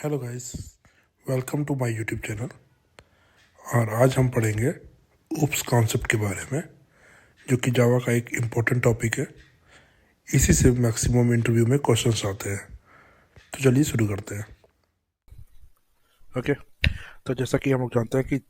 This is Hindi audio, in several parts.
Hello guys, welcome to my YouTube channel. और आज हम पढ़ेंगे ऊप्स कॉन्सेप्ट के बारे में, जो कि जावा का एक इम्पोर्टेंट टॉपिक है। इसी से मैक्सिमम इंटरव्यू में क्वेश्चंस आते हैं। तो चलिए शुरू करते हैं। ओके, तो जैसा कि हम लोग जानते हैं कि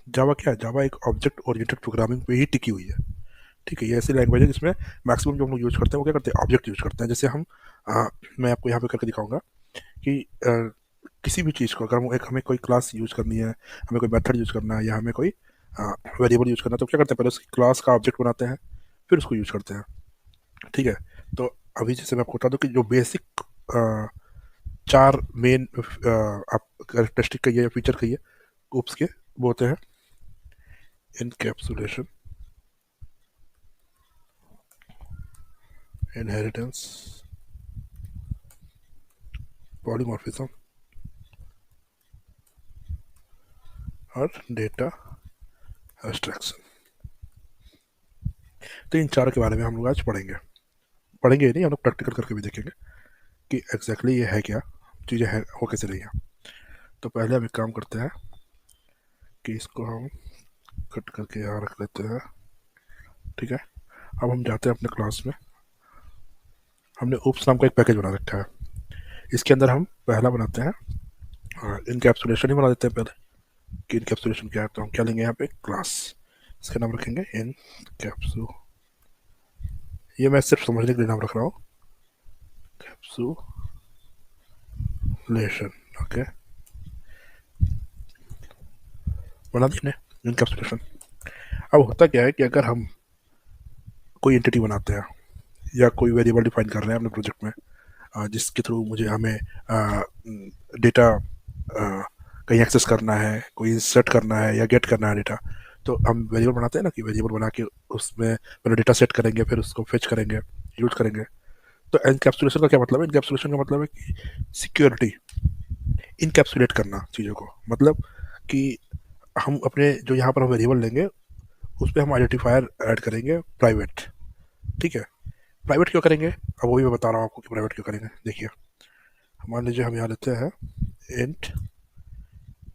जावा क्या है। जावा एक ऑब्जेक्ट ओरिएंटेड प्रोग्रामिंग पे ही टिकी हुई है। ठीक है, ये ऐसी लैंग्वेज है जिसमें मैक्सिमम जो हम लोग यूज़ करते हैं वो क्या करते हैं, ऑब्जेक्ट यूज़ करते हैं। जैसे मैं आपको यहाँ पे करके दिखाऊंगा कि किसी भी चीज़ को अगर हमें कोई क्लास यूज़ करनी है, हमें कोई मेथड यूज़ करना है, या हमें कोई वेरिएबल यूज़ करना है, तो क्या करते हैं, पहले उसकी क्लास का ऑब्जेक्ट बनाते हैं, फिर उसको यूज़ करते हैं। ठीक है, तो अभी जैसे मैं आपको बता दूं कि जो बेसिक चार मेन आप कैरेक्टरिस्टिक कहिए या फीचर कहिए ऊप्स के, वो होते हैं इनकैप्सुलेशन, इनहेरिटेंस, पॉलीमॉर्फिज्म और डेटा एब्स्ट्रैक्शन। तो इन चारों के बारे में हम लोग आज पढ़ेंगे नहीं, हम लोग प्रैक्टिकल करके भी देखेंगे कि एग्जैक्टली ये है क्या चीज़ें हैं, हो कैसे रही हैं। तो पहले हम एक काम करते हैं कि इसको हम कट करके यहाँ रख लेते हैं। ठीक है, अब हम जाते हैं अपने क्लास में। हमने ऊप्स नाम का एक पैकेज बना रखा है। इसके अंदर हम पहला बनाते हैं इनकैप्सुलेशन ही बना देते हैं पहले कि इनकैप्सुलेशन क्या है। तो हम क्या लेंगे यहाँ पे, क्लास, इसका नाम रखेंगे इनकैप्सु। ये मैं सिर्फ समझने के लिए नाम रख रहा हूँ, कैप्सुलेशन। ओके, बना दिए इनकैप्सुलेशन। अब होता क्या है कि अगर हम कोई एंटिटी बनाते हैं या कोई वेरिएबल डिफाइन कर रहे हैं अपने प्रोजेक्ट में, जिसके थ्रू मुझे हमें डेटा कहीं एक्सेस करना है, कोई इंसर्ट करना है या गेट करना है डेटा, तो हम वेरिएबल बनाते हैं ना, कि वेरिएबल बना के उसमें पहले डेटा सेट करेंगे, फिर उसको फेच करेंगे, यूज करेंगे। तो एनकैप्सुलेशन का क्या मतलब है, एनकैप्सुलेशन का मतलब है कि सिक्योरिटी, इनकैप्सुलेट करना चीज़ों को। मतलब कि हम अपने जो यहाँ पर हम वेरिएबल लेंगे उस पर हम आइडेंटिफायर ऐड करेंगे प्राइवेट। ठीक है, प्राइवेट क्यों करेंगे, अब वही मैं बता रहा हूँ आपको कि प्राइवेट क्यों करेंगे। देखिए, मान लीजिए हम यहाँ लेते हैं int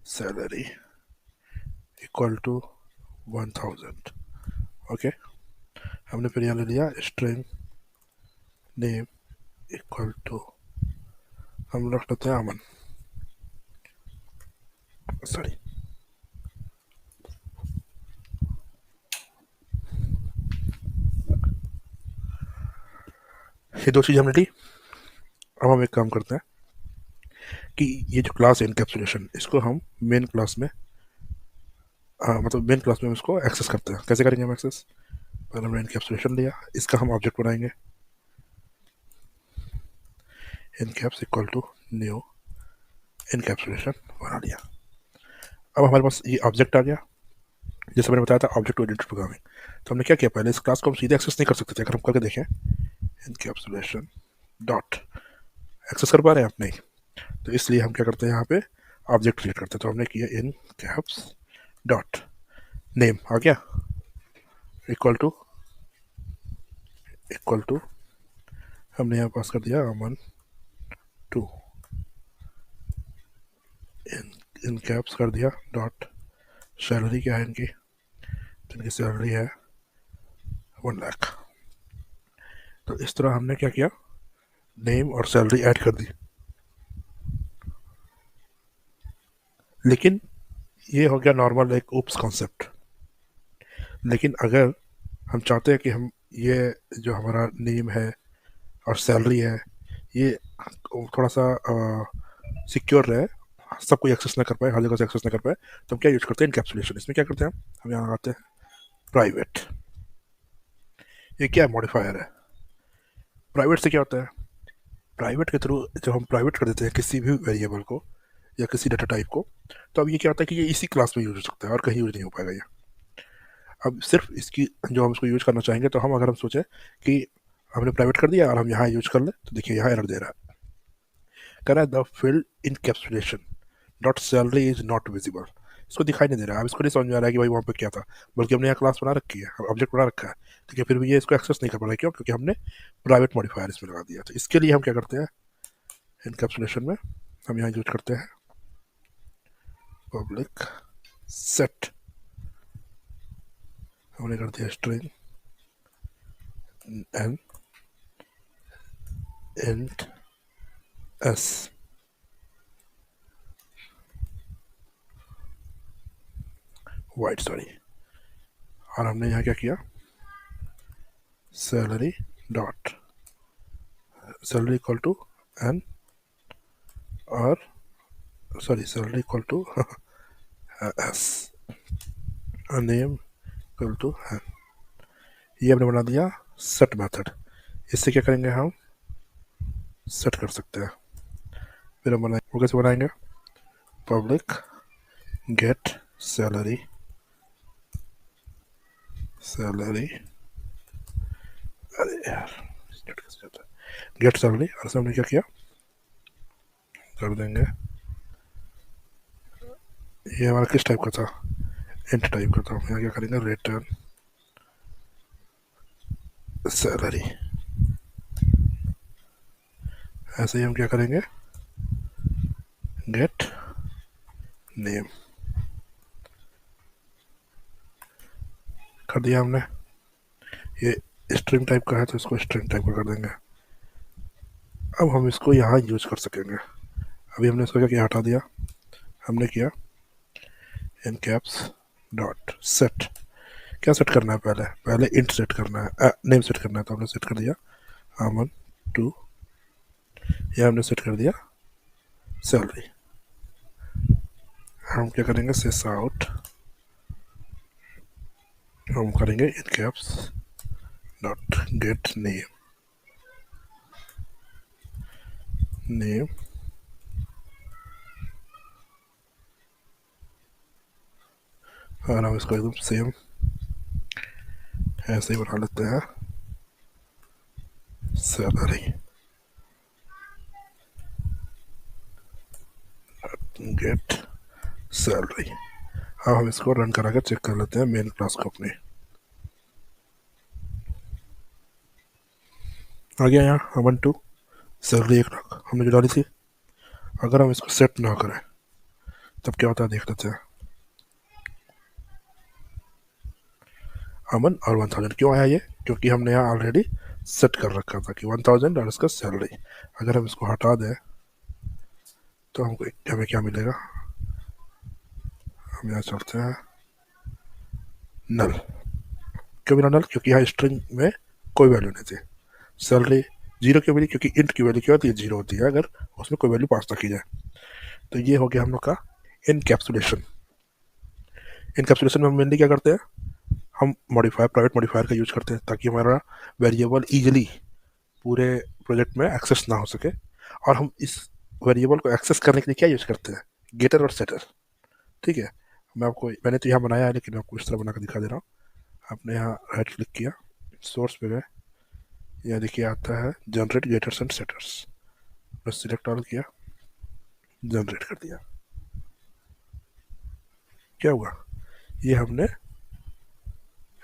salary equal to 1000। Okay, हमने फिर यहाँ ले लिया स्ट्रिंग नेम इक्वल टू, हम रख लेते हैं अमन, सॉरी। ये दो चीज़ हमने ली। अब हम एक काम करते हैं कि ये जो क्लास है इनकैप्सुलेशन, इसको हम मेन क्लास में मतलब मेन क्लास में इसको एक्सेस करते हैं। कैसे करेंगे हम एक्सेस, पहले हमने इनकैप्सुलेशन लिया, इसका हम ऑब्जेक्ट बनाएंगे, इनकैप्स इक्वल टू न्यू इनकैप्सुलेशन बना लिया। अब हमारे पास ये ऑब्जेक्ट आ गया, जैसे मैंने बताया था ऑब्जेक्ट ओरिएंटेड प्रोग्रामिंग। तो हमने क्या किया, पहले इस क्लास को हम सीधे एक्सेस नहीं कर सकते थे। अगर हम करके देखें इनकैप्सुलेशन डॉट, एक्सेस कर पा रहे हैं आप, नहीं। तो इसलिए हम क्या करते हैं, यहाँ पे ऑब्जेक्ट क्रिएट करते हैं। तो हमने किया इन कैप्स डॉट नेम आ गया इक्वल टू हमने यहाँ पास कर दिया अमन टू, इन कैप्स कर दिया डॉट सैलरी क्या है इनकी, तो इनकी सैलरी है 1 लाख। तो इस तरह हमने क्या किया, नेम और सैलरी ऐड कर दी। लेकिन ये हो गया नॉर्मल एक ऊप्स कॉन्सेप्ट। लेकिन अगर हम चाहते हैं कि हम ये जो हमारा नेम है और सैलरी है ये थोड़ा सा सिक्योर रहे, सब कोई एक्सेस ना कर पाए, हर जगह से एक्सेस ना कर पाए, तो हम क्या यूज करते हैं, इनकैप्सुलेशन। इसमें क्या करते हैं हम यहाँ आते हैं प्राइवेट। ये क्या मॉडिफायर है, प्राइवेट से क्या होता है, प्राइवेट के थ्रू जब हम प्राइवेट कर देते हैं किसी भी वेरिएबल को या किसी डाटा टाइप को, तो अब ये क्या होता है कि ये इसी क्लास में यूज हो सकता है और कहीं यूज नहीं हो पाएगा ये। अब सिर्फ इसकी जो हम इसको यूज करना चाहेंगे, तो हम अगर हम सोचें कि हमने प्राइवेट कर दिया और हम यहाँ यूज कर ले, तो देखिए यहाँ एरर दे रहा है, कह रहा है the field encapsulation dot salary is not visible. इसको दिखाई नहीं दे रहा है। अब इसको नहीं समझ में आ रहा है कि भाई वहाँ पे क्या था, बल्कि हमने यहाँ क्लास बना रखी है, ऑब्जेक्ट बना रखा है, ठीक है, फिर भी ये इसको एक्सेस नहीं कर पा रहा है। क्यों, क्योंकि हमने प्राइवेट मॉडिफायर इसमें लगा दिया। तो इसके लिए हम क्या करते हैं, इनकैप्सुलेशन में हम यहाँ यूज करते हैं पब्लिक सेट, हमने कर दिया string N int S, wait sorry, और हमने यहाँ क्या किया, salary dot salary equal to N, और sorry salary equal to S, name equal to N. ये हमने बना दिया सेट मेथड। इससे क्या करेंगे, हम सेट कर सकते हैं। फिर हम बनाएंगे, वो कैसे बनाएंगे, पब्लिक गेट सैलरी, सैलरी, अरे यार गेट सैलरी, और हमने क्या किया, कर देंगे, ये हमारा किस टाइप का था, इंट टाइप का था। हम यहाँ क्या करेंगे, रिटर्न सैलरी। ऐसे ही हम क्या करेंगे, गेट नेम, कर दिया हमने। ये स्ट्रिंग टाइप का है तो इसको स्ट्रिंग टाइप का कर देंगे। अब हम इसको यहाँ यूज कर सकेंगे। अभी हमने इसको क्या किया, हटा दिया। हमने किया इन कैप्स डॉट सेट, क्या सेट करना है, पहले पहले इंट सेट करना है, नेम सेट करना है, तो हमने सेट कर दिया अमन टू, ये हमने सेट कर दिया सैलरी। हम क्या करेंगे, सिस आउट, हम करेंगे in caps dot get name, name, और हम इसको एकदम सेम ऐसे ही बना लेते हैं, सैलरी गेट सैलरी। अब हम इसको रन करा कर चेक कर लेते हैं मेन क्लास को अपनी। आ गया यहाँ अमन टू सैलरी 1 लाख हमने जो डाली थी। अगर हम इसको सेट ना करें तब क्या होता है, देख लेते हैं। अमन और 1000 क्यों आया ये, क्योंकि हमने यहाँ ऑलरेडी सेट कर रखा था कि 1000 और इसका सैलरी। अगर हम इसको हटा दें तो हमको हमें क्या मिलेगा, हम यहाँ चलते हैं नल। क्यों मिला नल, क्योंकि यहाँ स्ट्रिंग में कोई वैल्यू नहीं थी। सैलरी जीरो क्यों मिली, क्योंकि इंट की वैल्यू क्या होती है, जीरो होती है अगर उसमें कोई वैल्यू पास ना की जाए। तो ये हो गया हम लोग का इनकैप्सुलेशन। इनकैप्सुलेशन में हम मेनली क्या करते हैं, हम मॉडिफायर, प्राइवेट मॉडिफायर का यूज करते हैं ताकि हमारा वेरिएबल ईजिली पूरे प्रोजेक्ट में एक्सेस ना हो सके। और हम इस वेरिएबल को एक्सेस करने के लिए क्या यूज करते हैं, गेटर और सेटर। ठीक है, मैंने तो यहाँ बनाया है, लेकिन मैं आपको इस तरह बना कर दिखा दे रहा हूँ। आपने यहाँ राइट क्लिक किया, सोर्स पे गए, यहाँ देखिए आता है जनरेट गेटर्स एंड सेटर्स, बस सिलेक्ट ऑल किया, जनरेट कर दिया। क्या हुआ, ये हमने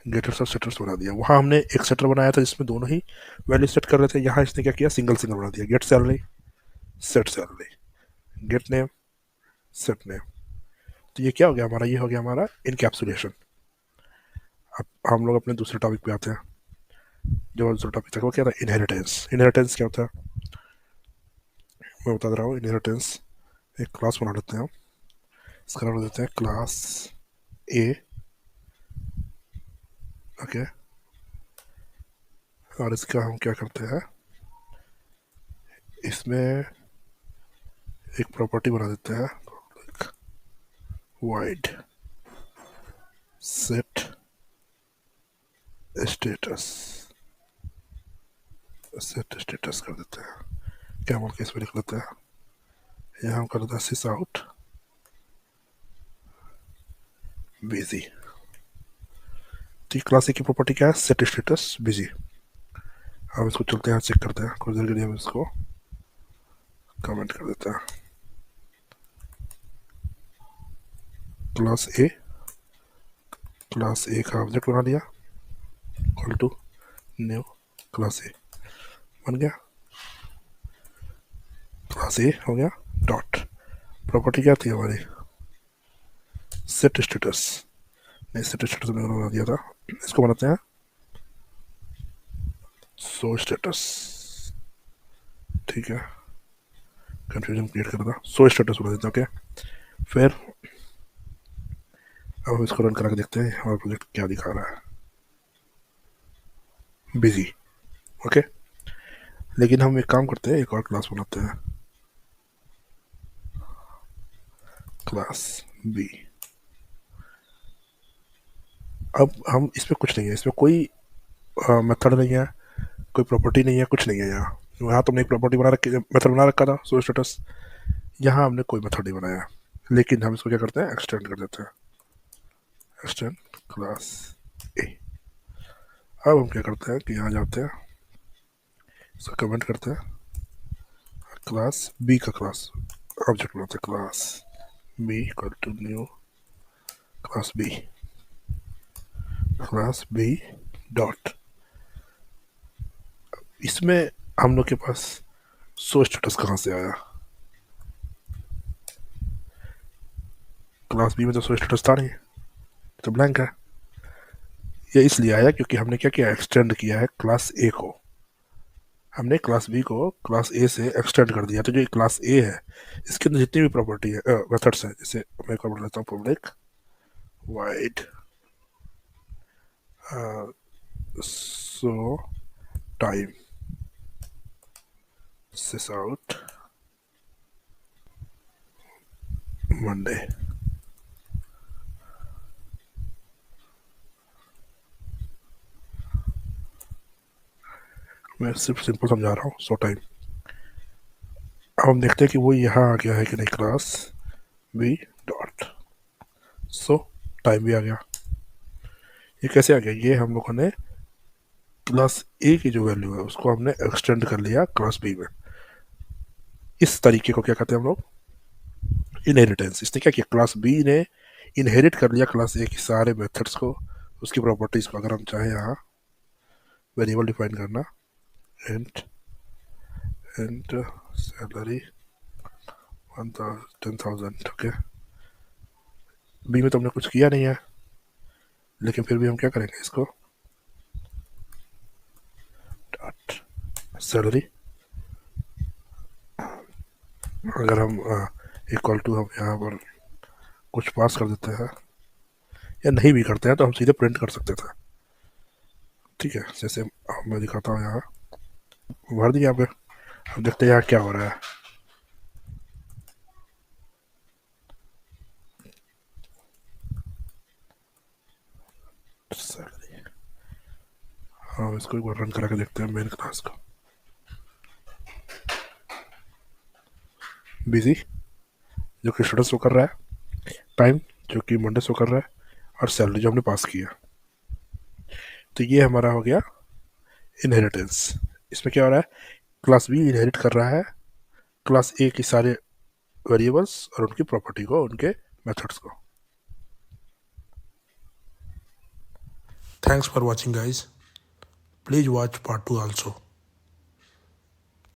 गेटर्स और सेटर्स बना दिया। वहाँ हमने एक सेटर बनाया था जिसमें दोनों ही वैल्यू सेट कर रहे थे, यहाँ इसने क्या किया, सिंगल सिंगल बना दिया, get salary, set salary, gate name, set name. तो ये क्या हो गया हमारा, ये हो गया हमारा इनकैप्सुलेशन। अब हम लोग अपने दूसरे टॉपिक पे आते हैं। जो दूसरा टॉपिक था वो क्या था, इनहेरिटेंस। इनहेरिटेंस क्या होता है, मैं बता दे रहा हूँ। इनहेरिटेंस एक क्लास बना लेते हैं हम, इसका नाम देते हैं क्लास ए। ओके, और इसका हम क्या करते हैं, इसमें एक प्रॉपर्टी बना देते हैं, wide set status, set status कर देते हैं। क्या हम इसमें लिख लेते हैं, यहाँ हम कर देते हैं सिस आउट बिजी। तो क्लास ए की प्रॉपर्टी क्या है, सेट स्टेटस बिजी। हम इसको चलते हैं, चेक करते हैं, कुछ देर के लिए हम इसको कमेंट कर देते हैं। क्लास ए का ऑब्जेक्ट बना लिया, equal to new class A बन गया। क्लास ए हो गया डॉट। प्रॉपर्टी क्या थी हमारी, सेट स्टेटस, नहीं सेट स्टेटस मैंने बना दिया था, इसको बनाते हैं सो स्टेटस। ठीक है, कंफ्यूजन क्रिएट कर रहा था, सो स्टेटस बना देते हैं। ओके, फिर अब हम इसको रन करा के देखते हैं हमारा प्रोजेक्ट क्या दिखा रहा है, बिजी। ओके, लेकिन हम एक काम करते हैं, एक और क्लास बनाते हैं, क्लास बी। अब हम इसमें कुछ नहीं है, इसमें कोई मेथड नहीं है, कोई प्रॉपर्टी नहीं है, कुछ नहीं है यहाँ। यहाँ तुमने एक प्रॉपर्टी बना रखी, मेथड बना रखा था सो स्टेटस, यहाँ हमने कोई मेथड नहीं बनाया, लेकिन हम इसको क्या करते हैं, एक्सटेंड कर देते हैं, एक्सटेंड क्लास ए। अब हम क्या करते हैं कि यहाँ जाते हैं, इसको कमेंट करते हैं, क्लास बी का क्लास ऑब्जेक्ट बनाते हैं, class B equal to new class B, class B dot. इसमें हम लोग के पास सो स्टेटस कहाँ से आया, क्लास बी में तो सो स्टेटस था नहीं, तो ब्लैंक है। ये इसलिए आया क्योंकि हमने क्या किया, एक्सटेंड किया है क्लास ए को, हमने क्लास बी को क्लास ए से एक्सटेंड कर दिया। तो जो क्लास ए है इसके अंदर जितनी भी प्रॉपर्टी है, मेथड्स हैं, जैसे मैं कर लेता हूँ पब्लिक वाइड सो टाइम सिस आउट मंडे। मैं सिर्फ सिंपल समझा रहा हूँ, सो टाइम। अब हम देखते हैं कि वो यहाँ आ गया है कि नहीं, क्लास बी डॉट सो टाइम भी आ गया। ये कैसे आ गया, ये हम लोगों ने क्लास ए की जो वैल्यू है उसको हमने एक्सटेंड कर लिया क्लास बी में। इस तरीके को क्या कहते हैं हम लोग, इनहेरिटेंस। इसने क्या किया, क्लास बी ने इनहेरिट कर लिया क्लास ए के सारे मेथड्स को, उसकी प्रॉपर्टीज को। अगर हम चाहें यहाँ वेरिएबल डिफाइन करना, and and salary 10,000। Okay, B में तो हमने कुछ किया नहीं है, लेकिन फिर भी हम क्या करेंगे, इसको डॉट सैलरी, अगर हम इक्वल टू हम यहाँ पर कुछ पास कर देते हैं या नहीं भी करते हैं तो हम सीधे प्रिंट कर सकते थे। ठीक है, जैसे मैं दिखाता हूँ, यहाँ भर दिया यहाँ पे। अब देखते हैं यहाँ क्या हो रहा है। हाँ, इसको एक बार रन करा के देखते हैं मेन क्लास को। बिजी जो कि स्टेटस शो कर रहा है, टाइम जो कि मंडे शो कर रहा है, और सैलरी जो हमने पास किया। तो ये हमारा हो गया इनहेरिटेंस। इसमें क्या हो रहा है, क्लास बी इनहेरिट कर रहा है क्लास ए की सारे वेरिएबल्स और उनकी प्रॉपर्टी को, उनके मेथड्स को। Thanks for watching guys, please watch part 2 also.